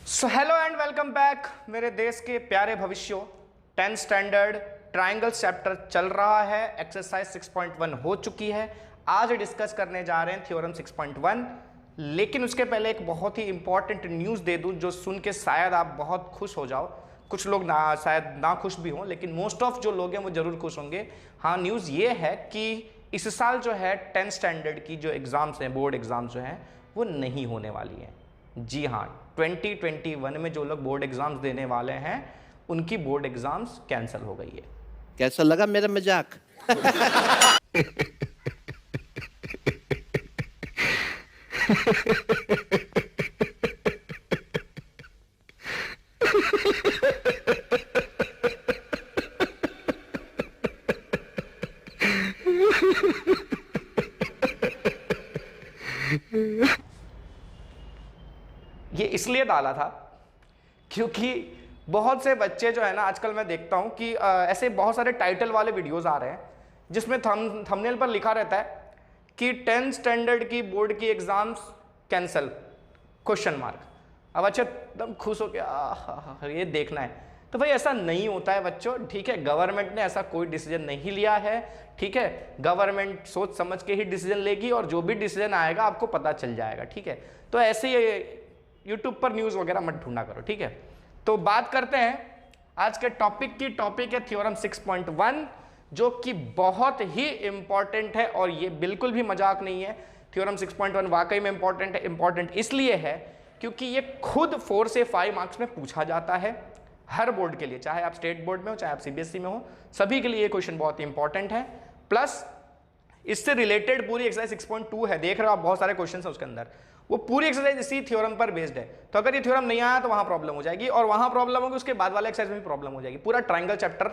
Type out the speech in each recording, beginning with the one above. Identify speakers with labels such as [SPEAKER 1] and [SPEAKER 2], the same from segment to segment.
[SPEAKER 1] So hello and welcome back मेरे देश के प्यारे भविष्यों। 10th स्टैंडर्ड ट्रायंगल चैप्टर चल रहा है, एक्सरसाइज 6.1 हो चुकी है। आज डिस्कस करने जा रहे हैं थ्योरम 6.1, लेकिन उसके पहले एक बहुत ही इंपॉर्टेंट न्यूज़ दे दूं जो सुन के शायद आप बहुत खुश हो जाओ। कुछ लोग शायद ना खुश भी हों, लेकिन मोस्ट ऑफ जो लोग हैं वो जरूर खुश होंगे। हाँ, न्यूज़ ये है कि इस साल जो है 10th स्टैंडर्ड की जो एग्ज़ाम्स हैं, बोर्ड एग्ज़ाम्स जो हैं वो नहीं होने वाली हैं। जी हाँ, 2021 में जो लोग बोर्ड एग्जाम्स देने वाले हैं उनकी बोर्ड एग्जाम्स कैंसिल हो गई है।
[SPEAKER 2] कैसा लगा मेरा मजाक?
[SPEAKER 1] ये इसलिए डाला था क्योंकि बहुत से बच्चे जो है ना, आजकल मैं देखता हूं कि ऐसे बहुत सारे टाइटल वाले वीडियोस आ रहे हैं जिसमें थंबनेल पर लिखा रहता है कि 10th स्टैंडर्ड की बोर्ड की एग्जाम्स कैंसिल क्वेश्चन मार्क। अब अच्छा एकदम खुश हो गया, ये देखना है। तो भाई ऐसा नहीं होता है बच्चों, ठीक है। गवर्नमेंट ने ऐसा कोई डिसीजन नहीं लिया है, ठीक है। गवर्नमेंट सोच समझ के ही डिसीजन लेगी और जो भी डिसीजन आएगा आपको पता चल जाएगा, ठीक है। तो ऐसे ही यूट्यूब पर न्यूज़ वगैरह मत ढूंढा करो, ठीक है। तो बात करते हैं आज के टॉपिक की। टॉपिक है थ्योरम 6.1 जो कि बहुत ही इंपॉर्टेंट है और ये बिल्कुल भी मजाक नहीं है। थ्योरम 6.1 वाकई में इंपॉर्टेंट है। इंपॉर्टेंट इसलिए है क्योंकि ये खुद 4 से 5 मार्क्स में पूछा जाता है हर बोर्ड के लिए, चाहे आप स्टेट बोर्ड में हो चाहे आप सीबीएसई में हो, सभी के लिए ये क्वेश्चन बहुत इंपॉर्टेंट है। प्लस इससे रिलेटेड पूरी एक्सरसाइज 6.2 है, देख रहे हो आप, बहुत सारे क्वेश्चन है उसके अंदर। वो पूरी एक्सरसाइज इसी थ्योरम पर बेस्ड है। तो अगर ये थ्योरम नहीं आया तो वहां प्रॉब्लम हो जाएगी, और वहां प्रॉब्लम होगी उसके बाद वाले एक्सरसाइज में भी प्रॉब्लम हो जाएगी। पूरा ट्रायंगल चैप्टर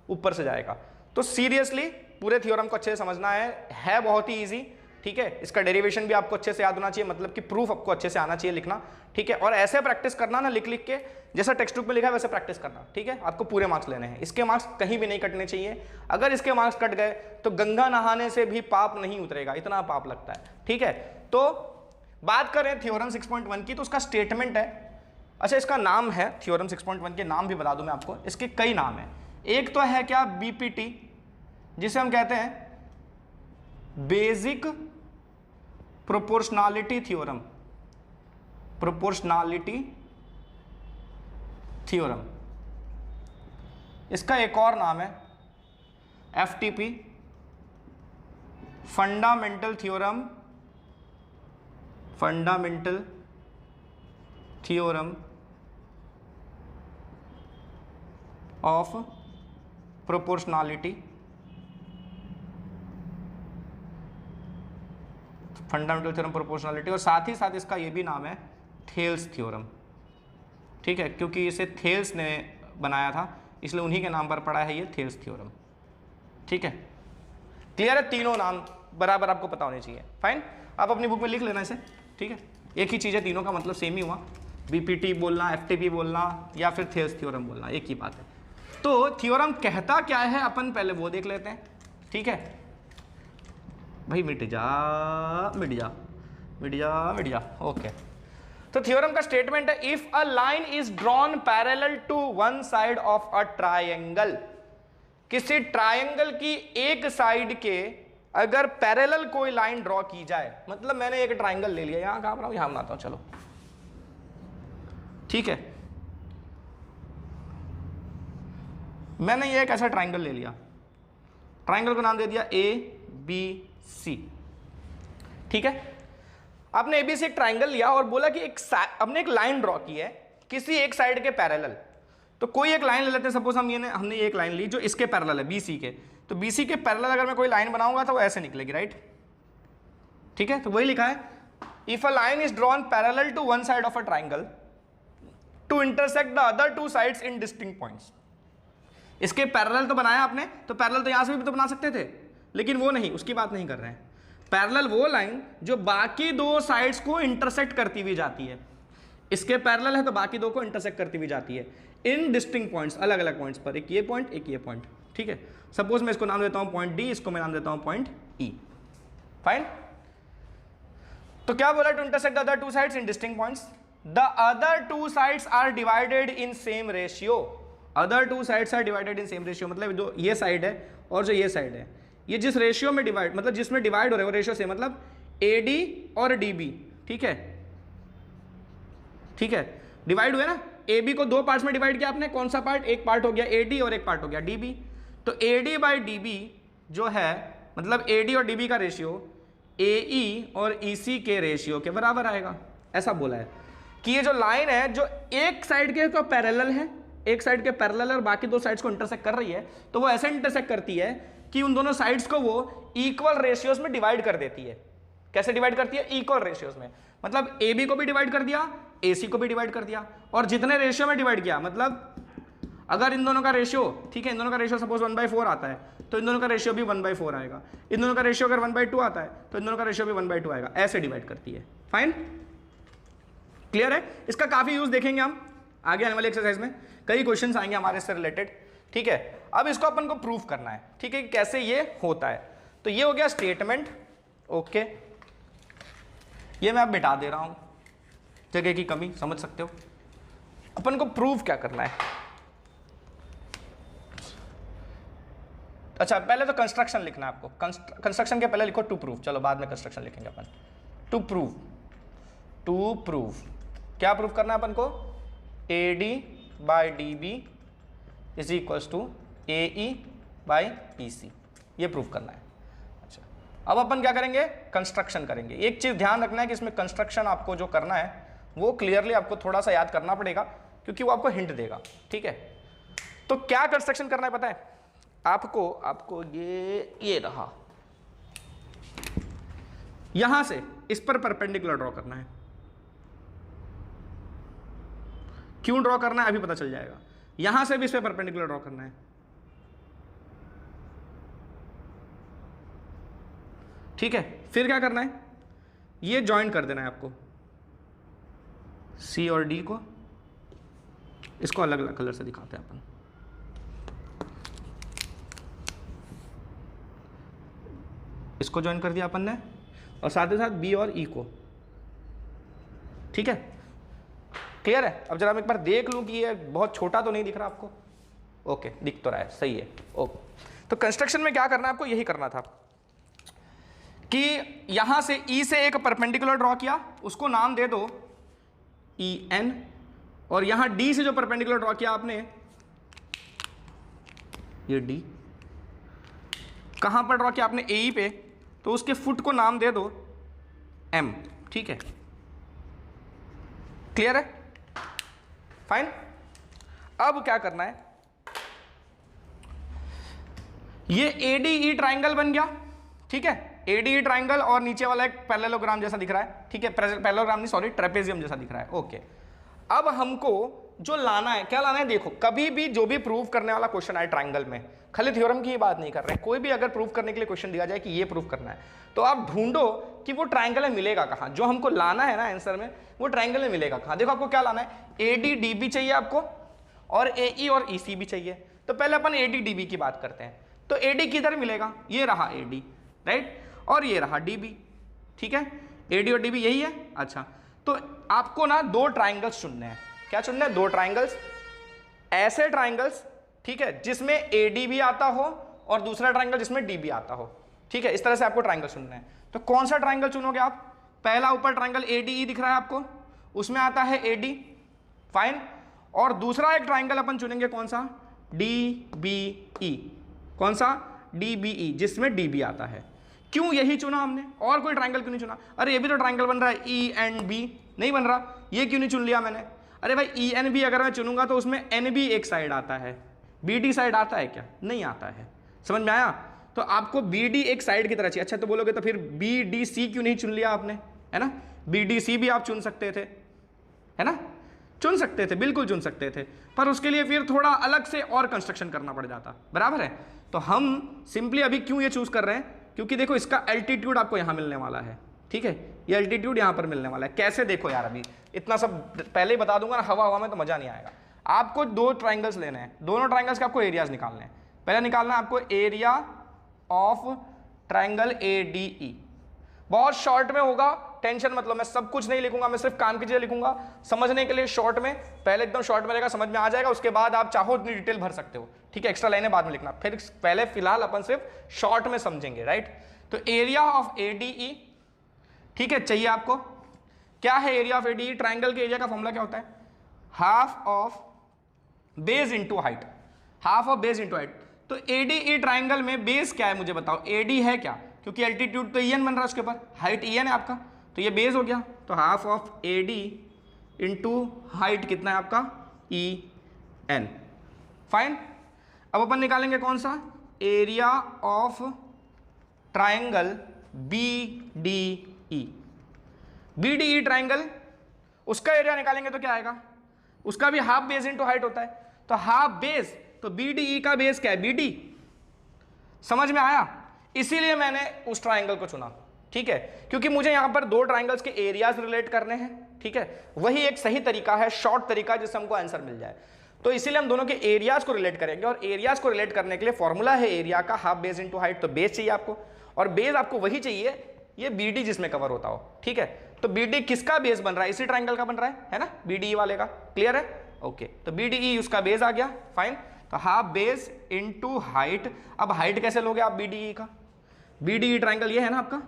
[SPEAKER 1] ऊपर से जाएगा। तो सीरियसली पूरे थ्योरम को अच्छे से समझना है बहुत ही ईजी, ठीक है। इसका डेरिवेशन भी आपको अच्छे से याद होना चाहिए, मतलब कि प्रूफ आपको अच्छे से आना चाहिए लिखना, ठीक है। और ऐसे प्रैक्टिस करना ना, लिख लिख के, जैसा टेक्स्ट बुक में लिखा है वैसे प्रैक्टिस करना, ठीक है। आपको पूरे मार्क्स लेने हैं, इसके मार्क्स कहीं भी नहीं कटने चाहिए। अगर इसके मार्क्स कट गए तो गंगा नहाने से भी पाप नहीं उतरेगा, इतना पाप लगता है, ठीक है। तो बात करें थ्योरम 6.1 की, तो उसका स्टेटमेंट है। अच्छा, इसका नाम है थ्योरम 6.1 के नाम भी बता दूं मैं आपको, इसके कई नाम है। एक तो है क्या, बीपीटी, जिसे हम कहते हैं basic proportionality theorem, proportionality theorem. इसका एक और नाम है FTP, fundamental theorem, fundamental theorem of proportionality, fundamental theorem proportionality. और साथ ही साथ इसका ये भी नाम है थेल्स थ्योरम, ठीक है, क्योंकि इसे थेल्स ने बनाया था इसलिए उन्हीं के नाम पर पड़ा है ये थेल्स थ्योरम, ठीक है। क्लियर है? तीनों नाम बराबर आपको पता होने चाहिए। फाइन, आप अपनी बुक में लिख लेना इसे, ठीक है। एक ही चीज़ है, तीनों का मतलब सेम ही हुआ। बीपीटी बोलना, एफटीपी बोलना या फिर थेल्स थ्योरम बोलना, एक ही बात है। तो थ्योरम कहता क्या है अपन पहले वो देख लेते हैं, ठीक है। भाई मिट जा मिट जा मिट जा मिट जा, ओके। तो थ्योरम का स्टेटमेंट है, if a line is drawn parallel to one side of a triangle, किसी ट्रायंगल की एक साइड के अगर पैरेलल कोई लाइन ड्रॉ की जाए, मतलब मैंने एक ट्रायंगल ले लिया, यहां कहां बनाऊं, यहां बनाता हूं, चलो, ठीक है। मैंने ये एक ऐसा ट्रायंगल ले लिया, ट्रायंगल को नाम दे दिया ए बी सी, ठीक है। आपने एबीसी एक ट्रायंगल लिया और बोला कि हमने एक लाइन ड्रॉ की है किसी एक साइड के पैरेलल। तो कोई एक लाइन ले लेते हैं, सपोज हमने एक लाइन ली जो इसके पैरेलल है, बीसी के। तो बीसी के पैरेलल अगर मैं कोई लाइन बनाऊंगा तो वो ऐसे निकलेगी, राइट, ठीक है। तो वही लिखा है, if a line is drawn parallel to one side of a triangle to intersect the other two sides in distinct points. इसके पैरेलल तो बनाया आपने, तो पैरेलल तो यहां से भी तो बना सकते थे, लेकिन वो नहीं, उसकी बात नहीं कर रहे हैं। पैरेलल वो लाइन जो बाकी दो साइड्स को इंटरसेक्ट करती हुई जाती है। इसके पैरेलल है तो बाकी दो को इंटरसेक्ट करती हुई जाती है इन डिस्टिंक्ट पॉइंट्स, अलग अलग पॉइंट्स पर, एक ये पॉइंट एक ये पॉइंट, ठीक है। सपोज मैं इसको नाम देता हूं पॉइंट डी, इसको मैं नाम देता हूं पॉइंट ई, फाइन। तो क्या बोला, to intersect the other two sides in distinct points. The other two sides are divided in same ratio. Other two sides are divided in same ratio मतलब जो ये साइड है और जो ये साइड है, ये जिस रेशियो में डिवाइड, मतलब जिसमें डिवाइड हो रहे हैं वो रेशियो से, मतलब AD और DB, ठीक है, ठीक है, डिवाइड हुए ना। AB को दो पार्ट्स में डिवाइड किया आपने, कौन सा पार्ट, एक पार्ट हो गया AD और एक पार्ट हो गया DB। तो AD बाई DB जो है, मतलब AD और DB का रेशियो AE और EC के रेशियो के बराबर आएगा। ऐसा बोला है कि ये जो लाइन है जो एक साइड के तो पैरेलल है, एक साइड के पैरेलल और बाकी दो साइड्स को इंटरसेक्ट कर रही है, तो वो ऐसे इंटरसेक्ट करती है कि उन दोनों साइड्स को वो इक्वल रेशियोज में डिवाइड कर देती है। कैसे डिवाइड करती है? इक्वल रेशियोज में, मतलब AB को भी डिवाइड कर दिया, AC को भी डिवाइड कर दिया, और जितने रेशियो में डिवाइड किया, मतलब अगर इन दोनों का रेशियो, ठीक है, इन दोनों का रेशियो सपोज 1/4 आता है, तो इन दोनों का रेशियो भी 1/4 आएगा। इन दोनों का रेशियो अगर 1/2 आता है, तो इन दोनों का रेशियो भी 1/2 आएगा। ऐसे डिवाइड करती है। फाइन, क्लियर है? इसका काफी यूज देखेंगे हम आगे आने वाले एक्सरसाइज में, कई क्वेश्चंस आएंगे हमारे इससे रिलेटेड, ठीक है। अब इसको अपन को प्रूफ करना है, ठीक है, कि कैसे ये होता है। तो ये हो गया स्टेटमेंट, ओके, ये मैं अब मिटा दे रहा हूं, जगह की कमी, समझ सकते हो। अपन को प्रूफ क्या करना है? अच्छा, पहले तो कंस्ट्रक्शन लिखना है आपको। कंस्ट्रक्शन के पहले लिखो टू प्रूफ, चलो बाद में कंस्ट्रक्शन लिखेंगे अपन। टू प्रूफ, टू प्रूफ क्या प्रूफ करना है अपन को? AD by DB is equals to AE by PC, ये प्रूफ करना है। अच्छा, अब अपन क्या करेंगे? कंस्ट्रक्शन करेंगे। एक चीज ध्यान रखना है कि इसमें कंस्ट्रक्शन आपको जो करना है वो क्लियरली आपको थोड़ा सा याद करना पड़ेगा, क्योंकि वो आपको हिंट देगा, ठीक है। तो क्या कंस्ट्रक्शन करना है पता है आपको? ये रहा, यहां से इस पर परपेंडिकुलर ड्रॉ करना है। क्यों ड्रॉ करना है अभी पता चल जाएगा। यहां से भी इस पर परपेंडिकुलर ड्रॉ करना है, ठीक है। फिर क्या करना है? ये ज्वाइन कर देना है आपको, C और D को। इसको अलग अलग कलर से दिखाते हैं अपन। इसको ज्वाइन कर दिया अपन ने, और साथ ही साथ B और E को, ठीक है। क्लियर है? अब जरा मैं एक बार देख लूं कि ये बहुत छोटा तो नहीं दिख रहा आपको? ओके, दिख तो रहा है, सही है। ओके, तो कंस्ट्रक्शन में क्या करना है आपको? यही करना था कि यहां से E से एक परपेंडिकुलर ड्रॉ किया, उसको नाम दे दो EN, और यहां D से जो परपेंडिकुलर ड्रॉ किया आपने, ये D, कहां पर ड्रॉ किया आपने? AE पे, तो उसके फुट को नाम दे दो M, ठीक है। क्लियर है? फाइन। अब क्या करना है? ये ADE ट्राइंगल बन गया, ठीक है। ADE ट्राइंगल, और नीचे वाला एक पैरेललोग्राम जैसा दिख रहा है, ठीक है। पैरेललोग्राम नहीं, सॉरी, ट्रेपेजियम जैसा दिख रहा है, ओके। अब हमको जो लाना है, क्या लाना है? देखो, कभी भी जो भी प्रूव करने वाला क्वेश्चन आए ट्राइंगल में, खाली थ्योरम की ही बात नहीं कर रहे हैं, कोई भी अगर प्रूव करने के लिए क्वेश्चन दिया जाए कि ये प्रूव करना है, तो आप ढूंढो कि वो ट्राइंगल में मिलेगा कहां। जो हमको लाना है ना आंसर में, वो ट्राइंगल में मिलेगा कहां। देखो, आपको क्या लाना है? AD DB चाहिए आपको, और AE और EC भी चाहिए। तो पहले अपन AD DB की बात करते हैं। तो AD किधर मिलेगा? ये रहा AD, राइट, और ये रहा DB, ठीक है। AD और DB यही है। अच्छा, तो आपको ना दो ट्राइंगल्स चुनने हैं। क्या चुनना है? दो ट्राइंगल्स, ऐसे ट्राइंगल्स, ठीक है, जिसमें AD भी आता हो और दूसरा ट्राइंगल जिसमें DB आता हो, ठीक है। इस तरह से आपको ट्राइंगल चुनना है। तो कौन सा ट्राइंगल चुनोगे आप? पहला ऊपर ट्राइंगल ADE दिख रहा है आपको, उसमें आता है AD, फाइन। और दूसरा एक ट्राइंगल अपन चुनेंगे, कौन सा? DBE, कौन सा? DBE, जिसमें DB आता है। क्यों यही चुना हमने? और कोई ट्राइंगल क्यों नहीं चुना? अरे ये भी तो ट्राइंगल बन रहा है ENB, नहीं बन रहा, ये क्यों नहीं चुन लिया मैंने? अरे भाई, ENB अगर मैं चुनूंगा तो उसमें NB एक साइड आता है, BD साइड आता है क्या? नहीं आता है। समझ में आया? तो आपको BD एक साइड की तरह चाहिए। अच्छा, तो बोलोगे तो फिर BDC क्यों नहीं चुन लिया आपने, है ना? BDC भी आप चुन सकते थे, है ना? चुन सकते थे, बिल्कुल चुन सकते थे, पर उसके लिए फिर थोड़ा अलग से और कंस्ट्रक्शन करना पड़ जाता, बराबर है। तो हम सिंपली अभी क्यों ये चूज कर रहे हैं? क्योंकि देखो, इसका एल्टीट्यूड आपको यहां मिलने वाला है, ठीक है। ये एल्टीट्यूड यहां पर मिलने वाला है। कैसे? देखो यार, अभी इतना सब पहले ही बता दूंगा ना, हवा हवा में तो मजा नहीं आएगा। आपको दो ट्राइंगल्स लेने हैं, दोनों ट्राइंगल्स के आपको एरियाज निकालने हैं। पहले निकालना है आपको एरिया ऑफ ट्राइंगल ADE, बहुत शॉर्ट में होगा टेंशन मतलब, मैं सब कुछ नहीं लिखूंगा, मैं सिर्फ काम की चीजें लिखूंगा समझने के लिए शॉर्ट में। पहले एकदम शॉर्ट में रहेगा, समझ में आ जाएगा, उसके बाद आप चाहो उतनी डिटेल भर सकते हो, ठीक है, एक्स्ट्रा लाइनें बाद में लिखना। फिर पहले फिलहाल अपन सिर्फ शॉर्ट में समझेंगे, राइट। तो एरिया ऑफ ADE, ठीक है, चाहिए आपको। क्या है एरिया ऑफ ADE? ट्राइंगल के एरिया का फॉर्मूला क्या होता है? Half of base into height, half of base into height. तो ADE ट्राइंगल में बेस क्या है मुझे बताओ? AD है क्या? क्योंकि एल्टीट्यूड तो EN बन रहा है उसके ऊपर, हाइट EN है आपका, तो ये बेस हो गया। तो half of AD into height कितना है आपका? EN। फाइन। अब अपन निकालेंगे कौन सा? Area of triangle BDE। BDE triangle, उसका एरिया निकालेंगे तो क्या आएगा? उसका भी हाफ बेस इंटू हाइट होता है, तो हाफ बेस, तो BDE का बेस क्या है? BD। समझ में आया? इसीलिए मैंने उस ट्राइंगल को चुना, ठीक है, क्योंकि मुझे यहां पर दो ट्राइंगल्स के एरियाज रिलेट करने हैं, ठीक है। वही एक सही तरीका है, शॉर्ट तरीका, जिससे हमको आंसर मिल जाए। तो इसीलिए हम दोनों के एरियाज को रिलेट करेंगे, और एरियाज को रिलेट करने के लिए फॉर्मूला है एरिया का हाफ बेस इंटू हाइट। तो बेस चाहिए आपको, और बेस आपको वही चाहिए ये BD जिसमें कवर होता हो, ठीक है। तो BD किसका बेस बन रहा है? इसी ट्राइंगल का बन रहा है ना, BDE वाले का। क्लियर है? ओके, तो BDE उसका बेस आ गया। फाइन। तो हाफ बेस इंटू हाइट। अब हाइट कैसे लोगे आप BDE का? BDE ट्राइंगल ये है ना आपका,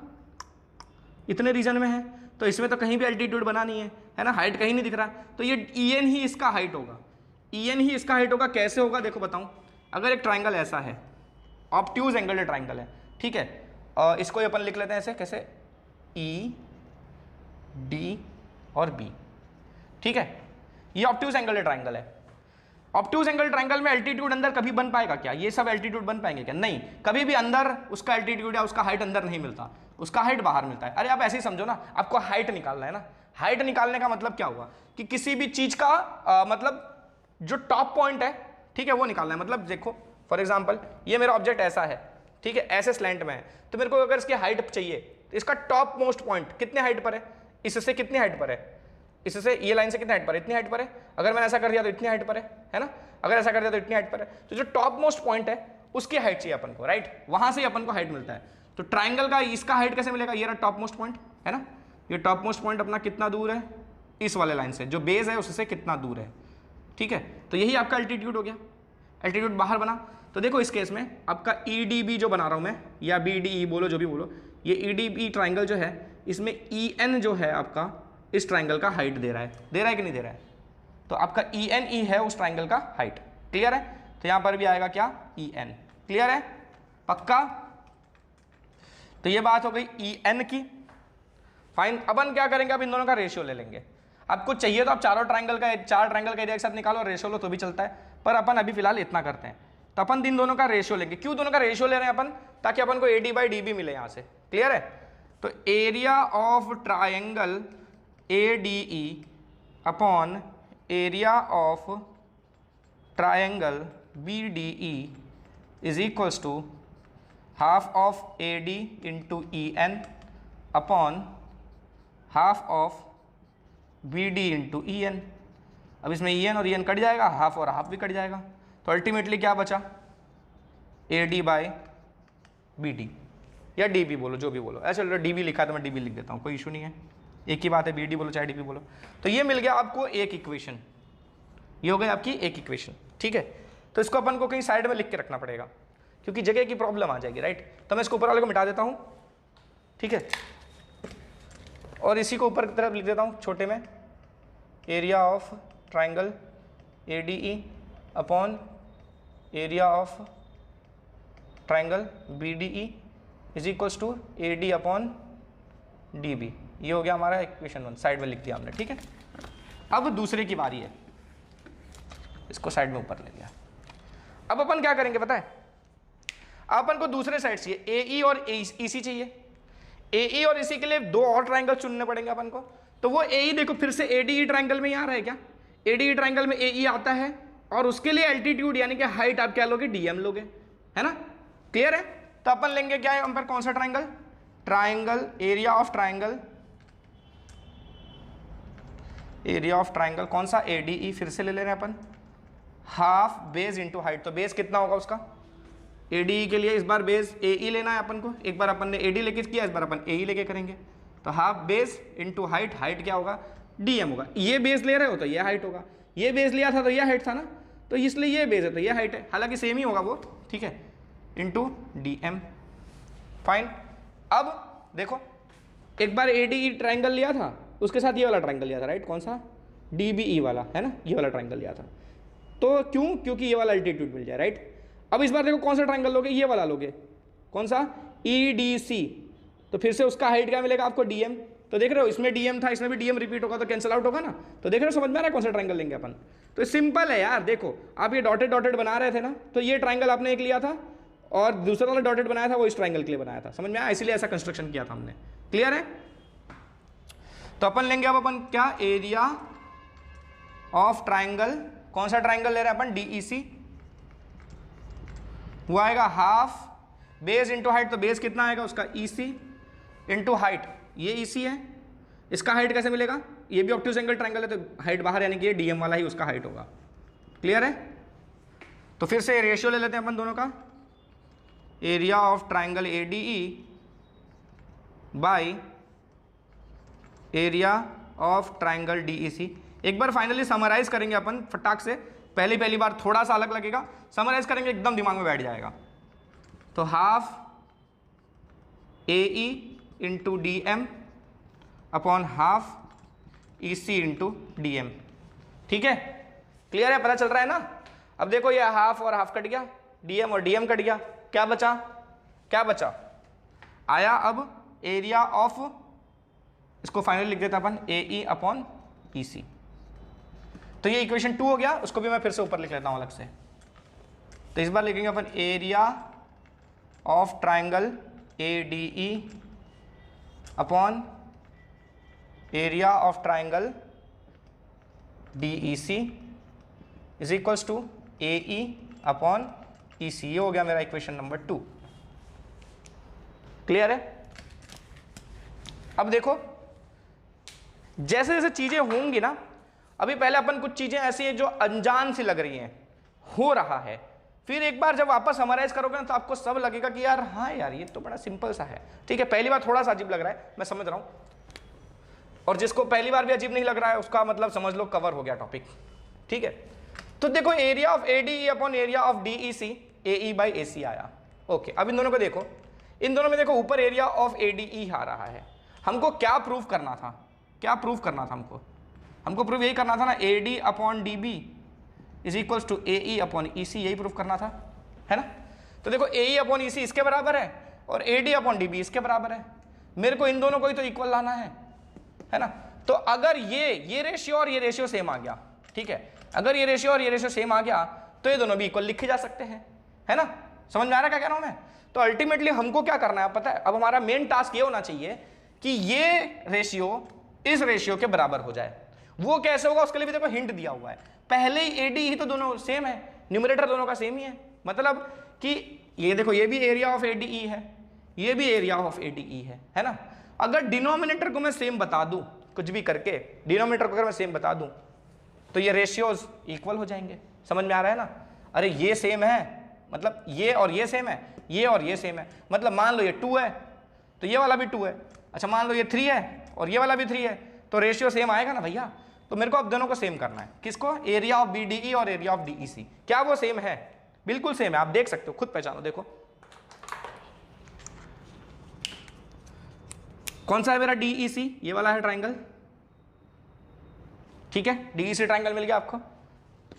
[SPEAKER 1] इतने रीजन में है, तो इसमें तो कहीं भी एल्टीट्यूड बना नहीं है ना, हाइट कहीं नहीं दिख रहा, तो ये EN ही इसका हाइट होगा, EN ही इसका हाइट होगा। कैसे होगा देखो बताऊं। अगर एक ट्राइंगल ऐसा है, ऑब्ट्यूज एंगल ट्राइंगल है, ठीक है, इसको अपन लिख लेते हैं ऐसे, कैसे? ED और B, ठीक है, ये ऑब्ट्यूज एंगल ट्राइंगल है। ऑब्ट्यूज एंगल ट्राइंगल में एल्टीट्यूड अंदर कभी बन पाएगा क्या? ये सब एल्टीट्यूड बन पाएंगे क्या? नहीं, कभी भी अंदर उसका एल्टीट्यूड या उसका हाइट अंदर नहीं मिलता, उसका हाइट बाहर मिलता है। अरे आप ऐसे ही समझो ना, आपको हाइट निकालना है ना। हाइट निकालने का मतलब क्या हुआ कि किसी भी चीज का मतलब जो टॉप पॉइंट है, ठीक है, वो निकालना है। मतलब देखो फॉर एग्जांपल ये मेरा ऑब्जेक्ट ऐसा है, ठीक है, ऐसे स्लैंट में है, तो मेरे को अगर इसकी हाइट चाहिए तो इसका टॉप मोस्ट पॉइंट कितने हाइट पर है? इससे कितनी हाइट पर है? इससे ये लाइन से कितनी हाइट पर है? इतनी हाइट पर है। अगर मैंने ऐसा कर दिया तो इतनी हाइट पर है ना। अगर ऐसा कर दिया तो इतनी हाइट पर है। तो जो टॉप मोस्ट पॉइंट है उसकी हाइट चाहिए अपन को, राइट, वहां से अपन को हाइट मिलता है। तो ट्राइंगल का इसका हाइट कैसे मिलेगा? ये रहा टॉप मोस्ट पॉइंट, है ना। ये टॉप मोस्ट पॉइंट अपना कितना दूर है? इस वाले लाइन से, जो बेस है उससे कितना दूर है, ठीक है। तो यही आपका एल्टीट्यूड हो गया, एल्टीट्यूड बाहर बना। तो देखो इस केस में आपका EDB जो बना रहा हूं मैं, या BDE बोलो, जो भी बोलो, ये EDB ट्राइंगल जो है, इसमें EN जो है आपका इस ट्राइंगल का हाइट दे रहा है कि नहीं दे रहा है? तो आपका ENE है उस ट्राइंगल का हाइट। क्लियर है? तो यहां पर भी आएगा क्या? EN। क्लियर है? पक्का? तो ये बात हो गई EN की। फाइन। अपन क्या करेंगे? अब इन दोनों का रेशियो ले लेंगे। आपको चाहिए तो आप चार ट्राइंगल का एरिया के साथ निकालो, रेशियो लो तो भी चलता है, पर अपन अभी फिलहाल इतना करते हैं। तो अपन इन दोनों का रेशियो लेंगे। क्यों दोनों का रेशियो ले रहे हैं अपन? ताकि अपन को AD/DB मिले यहां से। क्लियर है? तो area of triangle ADE upon area of triangle BDE is equals to half of AD into EN upon half of BD into EN। अब इसमें EN और EN कट जाएगा, हाफ और हाफ भी कट जाएगा, तो अल्टीमेटली क्या बचा? AD/BD, या DB बोलो, जो भी बोलो। ऐसे DB लिखा तो मैं DB लिख देता हूँ, कोई इशू नहीं है, एक ही बात है, BD बोलो चाहे DB बोलो। तो ये मिल गया आपको एक इक्वेशन, ये हो गई आपकी एक इक्वेशन, ठीक है। तो इसको अपन को कहीं साइड में लिख के रखना पड़ेगा, क्योंकि जगह की प्रॉब्लम आ जाएगी, राइट। तो मैं इसको ऊपर वाले को मिटा देता हूँ, ठीक है, और इसी को ऊपर की तरफ लिख देता हूँ छोटे में, area of triangle ADE upon area of triangle BDE is equals to AD upon DB। ये हो गया हमारा इक्वेशन 1, साइड में लिख दिया हमने, ठीक है। अब दूसरे की बारी है, इसको साइड में ऊपर ले लिया। अब अपन क्या करेंगे पता है? अपन को दूसरे साइड चाहिए, AE और EC चाहिए। AE और EC के लिए दो और ट्राइंगल चुनने पड़ेंगे अपन को। तो वो AE देखो फिर से ADE ट्राइंगल में ही आ रहा है क्या? ADE ट्राइंगल में AE आता है, और उसके लिए एल्टीट्यूड यानी कि हाइट आप क्या लोगे? DM लोगे, है ना। क्लियर है? तो अपन लेंगे क्या है हम पर? कौन सा triangle? Triangle area of triangle, area of triangle कौन सा? ADE। फिर से ले ले रहे हैं अपन, हाफ बेस इंटू हाइट। तो बेस कितना होगा उसका? ADE के लिए इस बार बेस AE लेना है अपन को। एक बार अपन ने AD लेके किया, इस बार अपन AE लेके करेंगे। तो half base into height, height क्या होगा dm होगा। ये बेस ले रहे हो तो ये हाइट होगा, ये बेस लिया था तो ये हाइट था ना, तो इसलिए ये बेस है तो ये हाइट है, हालांकि सेम ही होगा वो, ठीक है, इंटू dm। फाइन। अब देखो एक बार ADE ट्राइंगल लिया था, उसके साथ ये वाला ट्राइंगल लिया था, राइट, कौन सा DBE वाला है ना, ये वाला ट्राइंगल लिया था, तो क्यों, क्योंकि ये वाला अल्टीट्यूड मिल जाए, राइट। अब इस बार देखो कौन सा ट्राइंगल लोगे, ये वाला लोगे, कौन सा EDC, तो फिर से उसका हाइट क्या मिलेगा आपको dm, तो देख रहे हो इसमें dm था, इसमें भी dm रिपीट होगा तो कैंसिल आउट होगा ना, तो देख रहे हो समझ में आ रहा है कौन सा ट्राइंगल लेंगे अपन। तो सिंपल है यार, देखो आप ये डॉटेड डॉटेड बना रहे थे ना, तो ये ट्राइंगल आपने एक लिया था और दूसरा वाला डॉटेड बनाया था वो इस ट्राइंगल के लिए बनाया था, समझ में आया, इसीलिए ऐसा कंस्ट्रक्शन किया था हमने। क्लियर है। तो अपन लेंगे अब अपन क्या, एरिया ऑफ ट्राइंगल, कौन सा ट्राइंगल ले रहे हैं अपन, DEC, वो आएगा हाफ बेस इंटू हाइट, तो बेस कितना आएगा उसका EC इंटू हाइट, ये EC है, इसका हाइट कैसे मिलेगा, ये भी ऑब्ट्यूज एंगल ट्राइंगल है तो हाइट बाहर यानी कि ये DM वाला ही उसका हाइट होगा। क्लियर है। तो फिर से रेशियो ले लेते हैं अपन दोनों का, area of triangle ADE by area of triangle DEC। एक बार फाइनली समराइज करेंगे अपन फटाक से, पहली बार थोड़ा सा अलग लगेगा, समराइज करेंगे एकदम दिमाग में बैठ जाएगा। तो half AE into DM upon half EC into DM, ठीक है। क्लियर है, पता चल रहा है ना। अब देखो ये हाफ और हाफ कट गया, DM और DM कट गया, क्या बचा, क्या बचा आया अब एरिया ऑफ, इसको फाइनली लिख देता अपन AE अपॉन EC। तो ये इक्वेशन 2 हो गया, उसको भी मैं फिर से ऊपर लिख लेता हूं अलग से। तो इस बार लिखेंगे अपन area of triangle ADE upon area of triangle DEC is equals to AE upon EC। ये हो गया मेरा इक्वेशन नंबर 2। क्लियर है। अब देखो जैसे जैसे चीजें होंगी ना, अभी पहले अपन कुछ चीजें ऐसी हैं जो अनजान सी लग रही हैं, हो रहा है, फिर एक बार जब वापस समराइज करोगे ना तो आपको सब लगेगा कि यार हाँ यार ये तो बड़ा सिंपल सा है, ठीक है। पहली बार थोड़ा सा अजीब लग रहा है, मैं समझ रहा हूं, और जिसको पहली बार भी अजीब नहीं लग रहा है उसका मतलब समझ लो कवर हो गया टॉपिक, ठीक है। तो देखो area of ADE upon area of DEC, AE by AC आया, ओके। अब इन दोनों को देखो, इन दोनों में देखो ऊपर एरिया ऑफ ADE आ रहा है, हमको क्या प्रूफ करना था, क्या प्रूफ करना था हमको प्रूफ यही करना था ना, AD upon DB is equals to AE upon EC, यही प्रूफ करना था, है ना। तो देखो AE अपॉन EC इसके बराबर है और AD अपॉन DB इसके बराबर है, मेरे को इन दोनों को ही तो इक्वल लाना है ना। तो अगर ये रेशियो और ये रेशियो सेम आ गया, ठीक है, अगर ये रेशियो और ये रेशियो सेम आ गया तो ये दोनों भी इक्वल लिखे जा सकते हैं, है ना। समझ में आ रहा है क्या कह रहा हूं मैं। तो अल्टीमेटली हमको क्या करना है पता है, अब हमारा मेन टास्क ये होना चाहिए कि ये रेशियो इस रेशियो के बराबर हो जाए। वो कैसे होगा उसके लिए भी देखो हिंट दिया हुआ है, पहले ही AD ही तो दोनों सेम है, न्यूमरेटर दोनों का सेम ही है, मतलब कि ये देखो ये भी एरिया ऑफ ADE है, ये भी एरिया ऑफ ADE है ना। अगर डिनोमिनेटर को मैं सेम बता दूं, कुछ भी करके डिनोमिनेटर को अगर मैं सेम बता दूं तो ये रेशियोज इक्वल हो जाएंगे। समझ में आ रहा है ना। अरे ये सेम है मतलब ये और ये सेम है, ये और ये सेम है, मतलब मान लो ये 2 है तो ये वाला भी 2 है, अच्छा मान लो ये 3 है और ये वाला भी 3 है, तो रेशियो सेम आएगा ना भैया। तो मेरे को अब दोनों को सेम करना है, किसको, एरिया ऑफ BDE और एरिया ऑफ DEC। क्या वो सेम है, बिल्कुल सेम है, आप देख सकते हो, खुद पहचानो। देखो कौन सा है मेरा DEC, ये वाला है ट्राइंगल, ठीक है, DEC ट्राइंगल मिल गया आपको,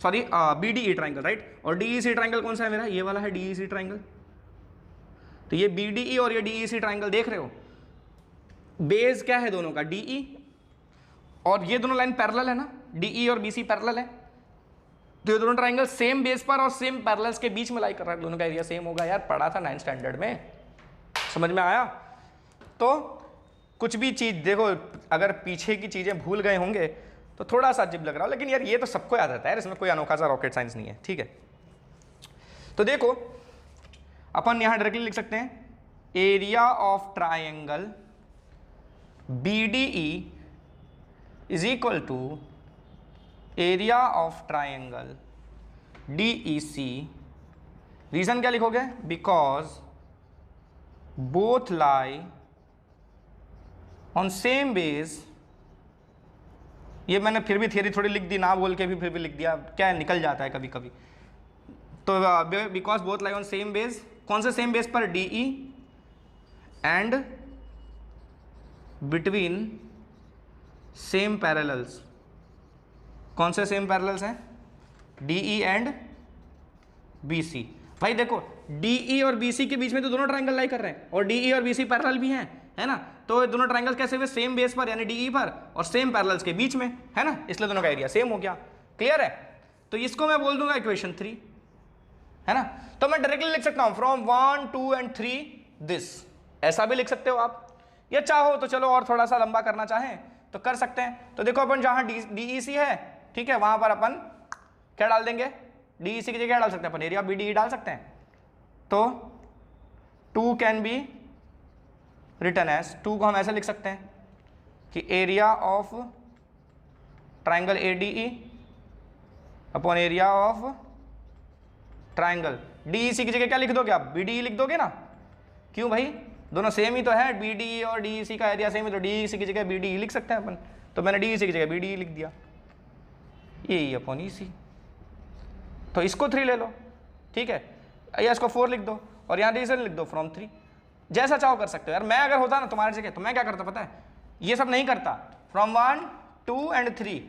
[SPEAKER 1] सॉरी BDE ट्राइंगल, राइट। और DEC ट्राइंगल कौन सा है मेरा, ये वाला है DEC ट्राइंगल। तो ये BDE और ये DEC ट्राइंगल देख रहे हो, बेस क्या है दोनों का, DE, और ये दोनों लाइन पैरेलल है ना, DE और BC पैरेलल है, तो ये दोनों ट्राइंगल सेम बेस पर और सेम पैरेलल्स के बीच में लाई कर रहा है, दोनों का एरिया सेम होगा। यार पढ़ा था 9th स्टैंडर्ड में, समझ में आया। तो कुछ भी चीज देखो, अगर पीछे की चीजें भूल गए होंगे तो थोड़ा सा अजीब लग रहा हो, लेकिन यार ये तो सबको याद रहता है, इसमें कोई अनोखा सा रॉकेट साइंस नहीं है, ठीक है। तो देखो अपन यहां डायरेक्टली लिख सकते हैं area of triangle BDE is equal to area of triangle DEC। Reason क्या लिखोगे, because both lie on same base, ये मैंने फिर भी थियरी थोड़ी लिख दी ना बोल के भी, फिर भी लिख दिया, क्या है, निकल जाता है कभी कभी। तो because both lie on same base, कौन से सेम बेस पर, D E and between same parallels. कौन से सेम पैरेलल्स हैं, D E and B C. भाई देखो डी ई और बी सी के बीच में तो दोनों ट्राइंगल लाई कर रहे हैं, और डी ई और बी सी पैरेलल भी हैं, है ना। तो दोनों ट्राइंगल कैसे हुए, सेम बेस पर यानी डी ई पर और सेम पैरेलल्स के बीच में, है ना, इसलिए दोनों का एरिया सेम हो गया। क्लियर है। तो इसको मैं बोल दूंगा इक्वेशन 3, है ना। तो मैं डायरेक्टली लिख सकता हूं फ्रॉम 1 2 एंड 3 दिस, ऐसा भी लिख सकते हो आप, या चाहो तो चलो और थोड़ा सा लंबा करना चाहें तो कर सकते हैं। तो देखो अपन जहां डी ई सी है, ठीक है, वहां पर अपन क्या डाल देंगे, डी ई सी की जगह क्या डाल सकते हैं अपन, एरिया बी डी ई डाल सकते हैं। तो 2 कैन बी रिटन एज, 2 को हम ऐसे लिख सकते हैं कि area of triangle A D E upon area of triangle D E C की जगह क्या लिख दोगे आप, बी डी ई लिख दोगे ना। क्यों भाई, दोनों सेम ही तो है, बी डी ई और डी ई सी का एरिया सेम है, तो डी ई सी की जगह बी डी ई लिख सकते हैं अपन। तो मैंने डी ई सी की जगह बी डी ई लिख दिया, ये ई अपॉन ई सी। तो इसको 3 ले लो, ठीक है, या इसको 4 लिख दो और यहाँ रीजन लिख दो फ्रॉम 3, जैसा चाहो कर सकते हो। यार मैं अगर होता ना तुम्हारी जगह तो मैं क्या करता पता है, ये सब नहीं करता, फ्रॉम 1 2 एंड 3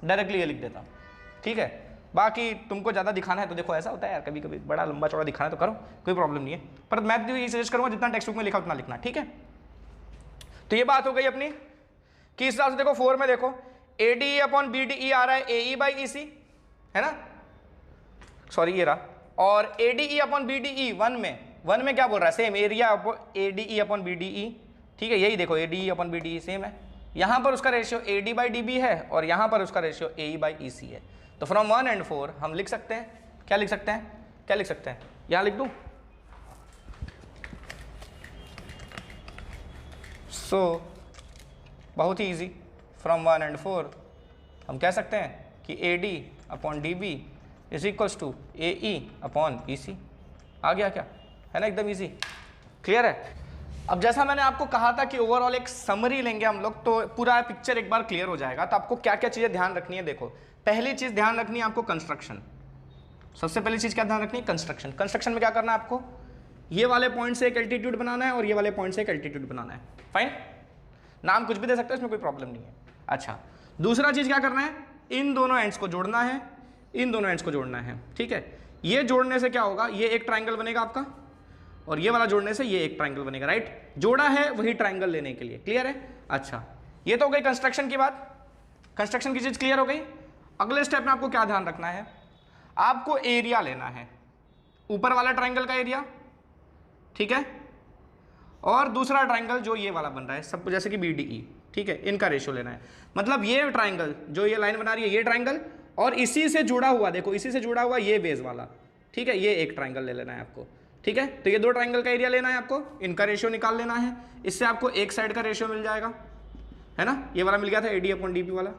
[SPEAKER 1] डायरेक्टली ये लिख देता, ठीक है। बाकी तुमको ज़्यादा दिखाना है तो देखो ऐसा होता है यार, कभी कभी बड़ा लंबा चौड़ा दिखाना है तो करो, कोई प्रॉब्लम नहीं है, पर मैं तो ये सजेस्ट करूँगा जितना टेक्स्ट बुक में लिखा उतना लिखना, ठीक है। तो ये बात हो गई अपनी कि इस हिसाब से देखो 4 में देखो A D E upon B D E आ रहा है ए ई बाई ई सी, है ना, सॉरी ये रहा, और A D E upon B D E 1 में क्या बोल रहा है, same area A D E upon B D E, ठीक है, यही देखो A D E upon B D E same है। यहाँ पर उसका ratio A D by D B है और यहाँ पर उसका ratio A E by E सी है। तो फ्रॉम 1 एंड 4 हम लिख सकते हैं, क्या लिख सकते हैं, क्या लिख सकते हैं, यहाँ लिख दूँ। सो बहुत ही ईजी, फ्रॉम 1 एंड 4 हम कह सकते हैं कि A D upon D B is equals to A E upon E C. आ गया क्या, है ना, एकदम ईजी। क्लियर है। अब जैसा मैंने आपको कहा था कि ओवरऑल एक समरी लेंगे हम लोग, तो पूरा पिक्चर एक बार क्लियर हो जाएगा। तो आपको क्या क्या चीज़ें ध्यान रखनी है, देखो पहली चीज़ ध्यान रखनी है आपको कंस्ट्रक्शन। सबसे पहली चीज़ क्या ध्यान रखनी है, कंस्ट्रक्शन। कंस्ट्रक्शन में क्या करना है आपको, ये वाले पॉइंट से एक एल्टीट्यूड बनाना है और ये वाले पॉइंट से एक एल्टीट्यूड बनाना है। फाइन, नाम कुछ भी दे सकते हो, इसमें कोई प्रॉब्लम नहीं है। अच्छा, दूसरा चीज़ क्या करना है, इन दोनों एंड्स को जोड़ना है, इन दोनों एंड्स को जोड़ना है, ठीक है। ये जोड़ने से क्या होगा, ये एक ट्राइंगल बनेगा आपका, और ये वाला जोड़ने से ये एक ट्राइंगल बनेगा, राइट। जोड़ा है वही ट्राइंगल लेने के लिए, क्लियर है। अच्छा, ये तो हो गई कंस्ट्रक्शन की बात, कंस्ट्रक्शन की चीज़ क्लियर हो गई। अगले स्टेप में आपको क्या ध्यान रखना है, आपको एरिया लेना है, ऊपर वाला ट्राइंगल का एरिया, ठीक है, और दूसरा ट्राइंगल जो ये वाला बन रहा है सब, जैसे कि बी डी ई, ठीक है, इनका रेशियो लेना है। मतलब ये ट्राइंगल जो ये लाइन बना रही है, ये ट्राइंगल, और इसी से जुड़ा हुआ, देखो इसी से जुड़ा हुआ ये बेस वाला, ठीक है, ये एक ट्राइंगल ले लेना है आपको, ठीक है। तो ये दो ट्राइंगल का एरिया लेना है आपको, इनका रेशियो निकाल लेना है, इससे आपको एक साइड का रेशियो मिल जाएगा, है ना। ये वाला मिल गया था A D upon D B वाला,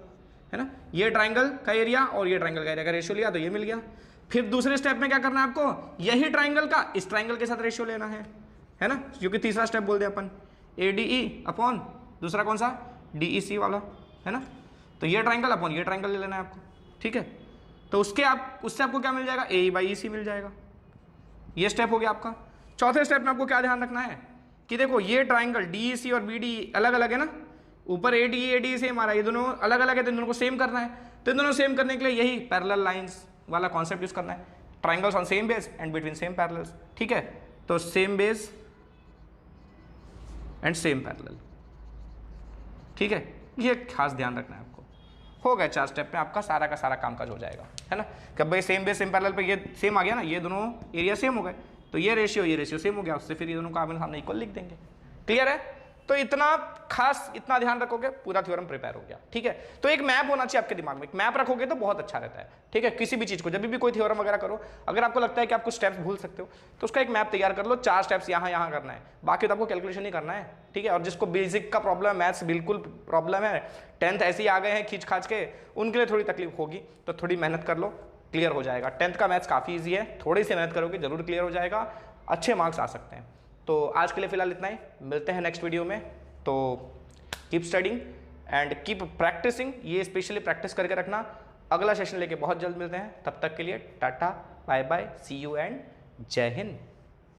[SPEAKER 1] है ना। ये ट्राइंगल का एरिया और ये ट्राइंगल का एरिया का रेशियो लिया तो ये मिल गया। फिर दूसरे स्टेप में क्या करना है आपको, यही ट्राइंगल का इस ट्राइंगल के साथ रेशियो लेना है ना, क्योंकि तीसरा स्टेप बोल दे अपन, ए डी ई अपॉन दूसरा कौन सा, डी ई सी वाला, है ना। तो ये ट्राइंगल अपॉन ये ट्राइंगल ले लेना है आपको, ठीक है। तो उससे आपको क्या मिल जाएगा, ए ई बाई ई सी मिल जाएगा। ये स्टेप हो गया आपका। चौथे स्टेप में आपको क्या ध्यान रखना है कि देखो ये ट्राइंगल डी ई सी और बी डी अलग अलग है ना, ऊपर ए डी सेम आ रहा है, ये दोनों अलग अलग है, तो इन दोनों को सेम करना है। तो इन दोनों सेम करने के लिए यही पैरेलल लाइंस वाला कॉन्सेप्ट यूज करना है, triangles on same base and between same parallels, ठीक है। तो same base and same parallel, ठीक है, ये खास ध्यान रखना है आपको। हो गए 4 स्टेप में आपका सारा का सारा काम काज हो जाएगा, है ना। कि भाई सेम बेस सेम पैरेलल पे ये सेम आ गया ना, ये दोनों एरिया सेम हो गए, तो ये रेशियो सेम हो गया, उससे फिर ये दोनों को आमने सामने इक्वल लिख देंगे। क्लियर है। तो इतना खास इतना ध्यान रखोगे पूरा थ्योरम प्रिपेयर हो गया, ठीक है। तो एक मैप होना चाहिए आपके दिमाग में, एक मैप रखोगे तो बहुत अच्छा रहता है, ठीक है। किसी भी चीज को जब भी कोई थ्योरम वगैरह करो, अगर आपको लगता है कि आप कुछ स्टेप्स भूल सकते हो तो उसका एक मैप तैयार कर लो, 4 स्टेप्स यहाँ करना है, बाकी तो आपको कैलकुलेशन ही करना है, ठीक है। और जिसको बेसिक का प्रॉब्लम है, मैथ्स बिल्कुल प्रॉब्लम है, 10th ऐसे ही आ गए हैं खींच खाच के, उनके लिए थोड़ी तकलीफ होगी, तो थोड़ी मेहनत कर लो, क्लियर हो जाएगा। 10th का मैथ्स काफ़ी ईजी है, थोड़ी सी मेहनत करोगे जरूर क्लियर हो जाएगा, अच्छे मार्क्स आ सकते हैं। तो आज के लिए फिलहाल इतना ही, मिलते हैं नेक्स्ट वीडियो में। तो keep studying and keep practising, ये स्पेशली प्रैक्टिस करके रखना। अगला सेशन लेके बहुत जल्द मिलते हैं, तब तक के लिए tata bye bye, see you and Jai Hind.